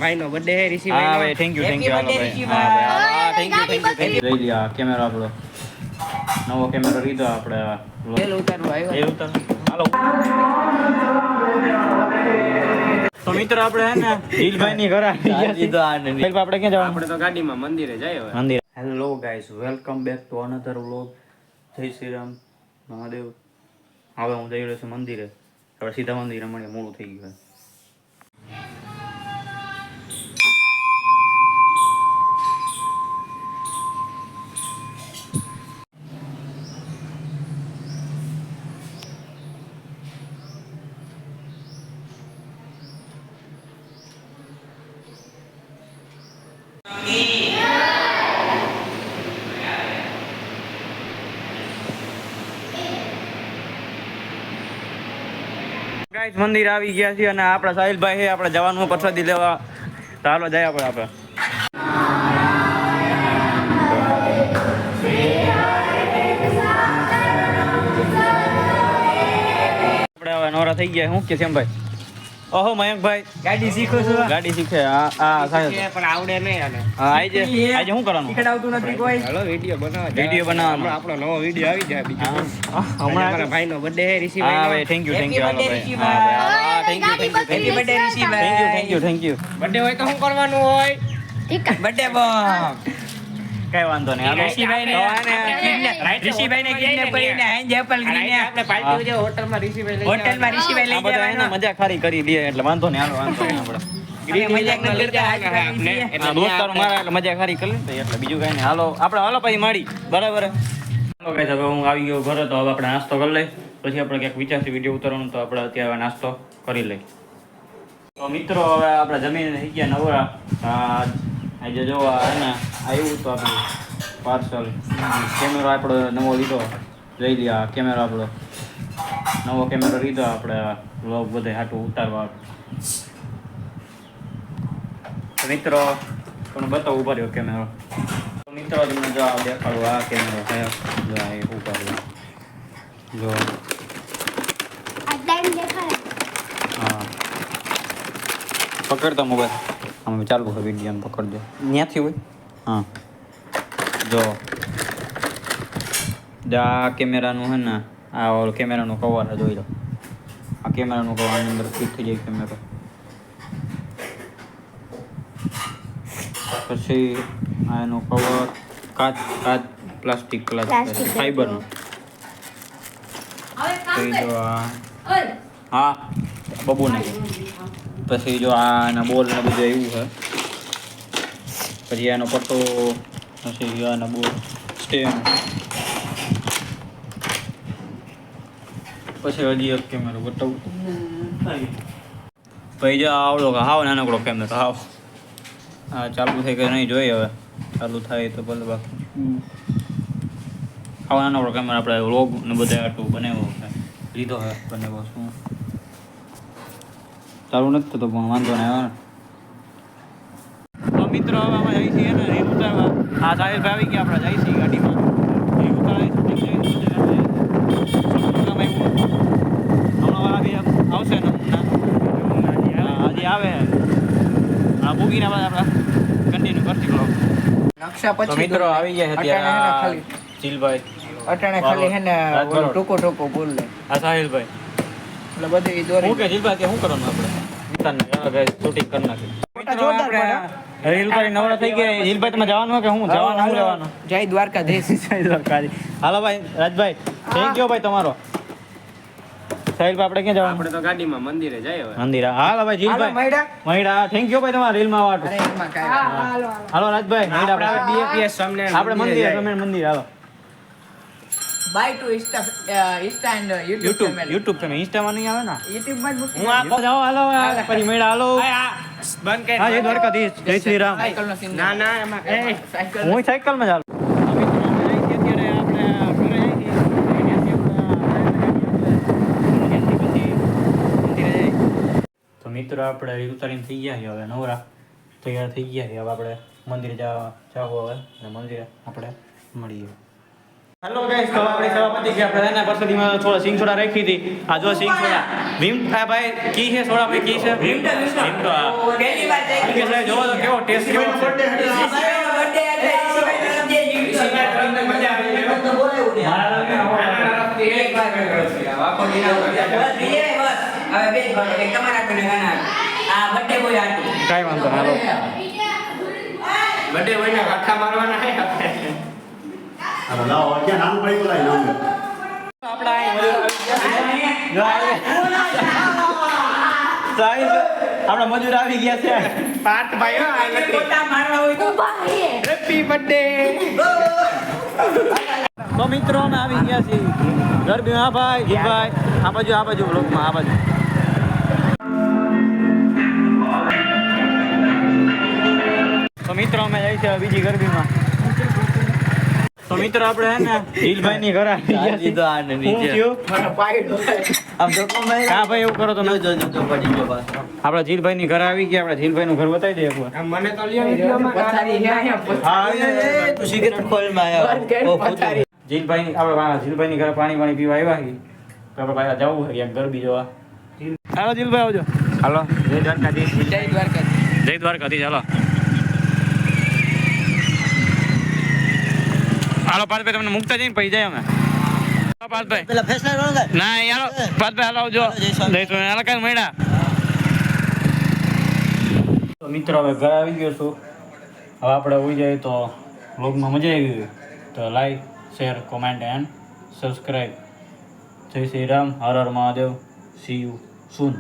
ભાઈનો બર્થડે હે ઋષિ હા ભાઈનો. ભાઈ થેન્ક યુ હાલો ભાઈ હા થેન્ક યુ લઈ લ્યો કેમેરો આપણો નવો કેમેરો લીધો આપણે તેલ ઉતારવા આવ્યો. એ ઉતાર હાલો તો મિત્ર આપણે હે ને દિલભાઈ ની ઘરે આવી ગયા છીએ. આપણે ક્યાં જવાનું? આપણે તો ગાડીમાં મંદિરે જાય હવે. મંદિર. Hello guys welcome back to another vlog. જય શ્રી રામ મહાદેવ. હવે હું જઈ રહ્યો છું મંદિરે. હવે સીધા મંદિરે મળીએ, મોડું થઈ ગયું. ગાઈસ મંદિર આવી ગયા છે અને આપણા સાહિલભાઈ છે, આપણે જવાનું પ્રસાદી લેવા. તો હાલો જાય આપણે હવે નવરા થઈ ગયા. શું કે છે ભાઈ? ઓહો મયંકભાઈ ગાડી શીખો છો? ગાડી શીખે. હા સાહેબ પણ આવડે નહીં આને. હા આજે શું કરવાનું? શીખડાવતું નથી કોઈ. હાલો વિડિયો બનાવવાનો. આપણો નવો વિડિયો આવી જાય બીજો. હમણાં મારા ભાઈનો બર્થડે હે ઋષિ ભાઈનો. હા ભાઈ થેન્ક યુ હાલો ભાઈ હા થેન્ક યુ હેપી બર્થડે ઋષિ ભાઈ. થેન્ક યુ બર્થડે હોય તો શું કરવાનું હોય? બર્થડે બોમ. કઈ વાંધો નહીં હાલો ઋષિભાઈને કિડનેપ કરીને હાંજે એપલ કરીને આપણે પાર્ટી જો હોટલમાં ઋષિભાઈ લઈ હોટલમાં ઋષિભાઈ લઈ જવાના. મજા ખારી કરી દે એટલે વાંધો નહીં વાંધો નહીં આપણે મજાક ન કરતા આપણે એટલે દોસ્તારો મારા એટલે મજા ખારી કરી લે એટલે બીજું કઈ નહીં. હાલો પછી માડી બરાબર. ચાલો ગાઈસ હવે હું આવી ગયો ઘરે, તો હવે આપણે નાસ્તો કરી લઈ, પછી આપણે ક્યાંક વિચારથી વિડીયો ઉતારવાનું, તો આપણે અત્યારે નાસ્તો કરી લઈ. તો મિત્રો હવે આપણે જમીને થઈ ગયા નવરા. આજે જો હે ને આવ્યું તો આપણું પાર્સલ. કેમેરો આપણો નવો લીધો, લઈ લ્યો કેમેરો આપણો નવો કેમેરો લીધો આપણે વ્લોગ બધે હાટું ઉતારવા. તો મિત્રો તમને બતાવું ઉભા રહ્યો કેમેરો. તો મિત્રો તમને જો દેખાડું આ કેમેરો છે, જો આ ઉભા રહ્યો જો હા પકડતા મોબાઈલ આમ ચાલુ હોય વિડીયો આમ પકડજો ત્યાંથી હોય. હા જો આ કેમેરાનું છે ને આ ઓલ કેમેરાનું કવર જોઈ લો. આ કેમેરાનું કવર આની અંદર ફિટ થઈ જાય કેમેરો. પછી આ એનું કવર કાચ પ્લાસ્ટિક ફાઈબરનું. પછી જો હા બબુ નહીં. પછી જો આના બોલ ને બધું એવું છે. પછી આનો પટ્ટો, પછી આના બોલ સ્ટેન્ડ, પછી હજી એક કેમેરો બતાવું. પછી જો આવડો હાવ નાનકડો કેમેરો હાવ. હા ચાલુ થઈ કે નહીં જોઈએ હવે, ચાલુ થાય તો ભલે. બાકી હાવ નાનકડો કેમેરો આપણે વ્લોગ ને બધા આટલું બનાવ્યો છે, લીધો છે બનાવ્યો. શું ચાલુ નથી થતો પણ વાંધો નહીં આવે ને. તો મિત્રો હવે અમે જઈએ છીએ ને રીલ ઉતારવા. આ સાહેબ આવી ગયા, આપણે જઈએ છીએ ગાડીમાં રીલ ઉતારાવીશું. હમણાં આવશે ને હજી આવે આ બુગીના બધા આપણે કન્ટિન્યુ કરતી બ્લોગ. નકશા પછી મિત્રો આવી ગયા અત્યારે જીલભાઈ અટાણે ખાલી હે ને ટોકો બોલ લે. આ સાહિલભાઈ એટલે બધી દોરી હું કે જીલભાઈ કે શું કરવાનું આપણે શૂટિંગ કરી નાખી. રીલ કરી નવરા થઈ ગયા. જીલભાઈ તમે જવાનું કે હું જવાનું હું લેવાનું? જય દ્વારકાધીશ. જય દ્વારકાધીશ. હાલો ભાઈ રાજભાઈ થેન્ક યુ ભાઈ તમારો. સાહિલભાઈ આપણે ક્યાં જવાનું? આપણે તો ગાડીમાં મંદિરે જાય હવે. મંદિર. હાલો ભાઈ જીલભાઈ મહિડા થેન્ક યુ ભાઈ તમારા રીલમાં વાટો. હાલો રાજભાઈ મહિડા બીએપીએસ સામે આપણે મંદિર હાલો. Bye to Insta and YouTube તમે ઇન્સ્ટામાં નહીં આવે ને? યુટ્યુબ માં જ હું આ જાઓ હાલો પછી મેળા હાલો. બંધ કરી. હા જય દ્વારકાધીશ જય શ્રી રામ. સાયકલ નો સીન. ના એમાં સાયકલ હું સાયકલમાં ચાલું. તો મિત્રો આપણે ઉતારીને થઈ ગયા છીએ હવે નવરા તૈયાર થઈ ગયા છીએ. હવે આપણે મંદિરે જવું હવે મંદિરે આપણે મળીએ. હેલો ગાઈસ, તો આપણી સભાપતિ કે આપણે એના પરસદીમાં થોડા સિંગ સોડા રાખી હતી. આ જો સિંગ સોડા ભીમ આ ભાઈ કી છે સોડા ભાઈ કી છે ભીમ તો પહેલી વાર જઈ કે સાહેબ જોવો તો કેવો ટેસ્ટ કેવો છે. બર્થડે એટલે મજા આવી તો બોલાવું ને એક વાર વાકો દીના બસ હવે બે એક તમારા કને ગાના આ બર્થડે બોય આટું કાઈ વાંધો ના હાલો. બર્થડે બોયના વાખા મારવાના હે આપણે. હવે લાવો ક્યાં નાનું પડી બોલાય નામ આપડા અહીં મજૂર આપડા મજૂર આવી ગયા છે. પાર્ટ ભાઈ હો આ નથી. ફોટા મારવા હોય તો હેપી બર્થડે. તો મિત્રો અમે આવી ગયા છીએ ગરબી. હા ભાઈ જીભાઈ આ બાજુ બ્લોકમાં આ બાજુ. તો મિત્રો અમે જઈએ છીએ બીજી ગરબીમાં. તો મિત્રો આપણે હે ને જીલભાઈ ની ઘરે આવી ગયા છીએ. તો આ શું થયું? આમ તો કમાઈ હા ભાઈ એવું કરો તમે. જો પડી ગયો બસ. આપણા જીલભાઈ ની ઘરે આવી ગયા. આપણે જીલભાઈ નું ઘર બતાવી દઈએ એકવાર. આ મને તો લ્યો વિડિયોમાં પથારી હે અહીંયા હા તું સિગરેટ ખોલમાં આવ્યો ઓ ખુદ જીલભાઈ ની આપણે જીલભાઈ ની ઘરે પાણી પીવા આવ્યા છીએ. તો આપણે ભાઈ જવું છે ક્યાંક ગરબી જોવા. હાલો જીલભાઈ આવજો. હાલો જય દ્વારકાધીશ. જય દ્વારકાધીશ. હાલો હાલો પાર્થભાઈ તમને મુકતા જઈને પછી જાય અમે. હાલો પાર્થભાઈ. પેલા ફેસલા રોંગ ના યાર પાર્થભાઈ હાલો આવજો. જય સ્વામી. જય સ્વામી. હાલો કાંઈ મળ્યા. તો મિત્રો હવે ઘરે આવી ગયો છું. હવે આપણે હોઈ જાય તો વ્લોગમાં મજા આવી હોય તો like share comment and subscribe. જય શ્રી રામ. હર હર મહાદેવ. See you soon.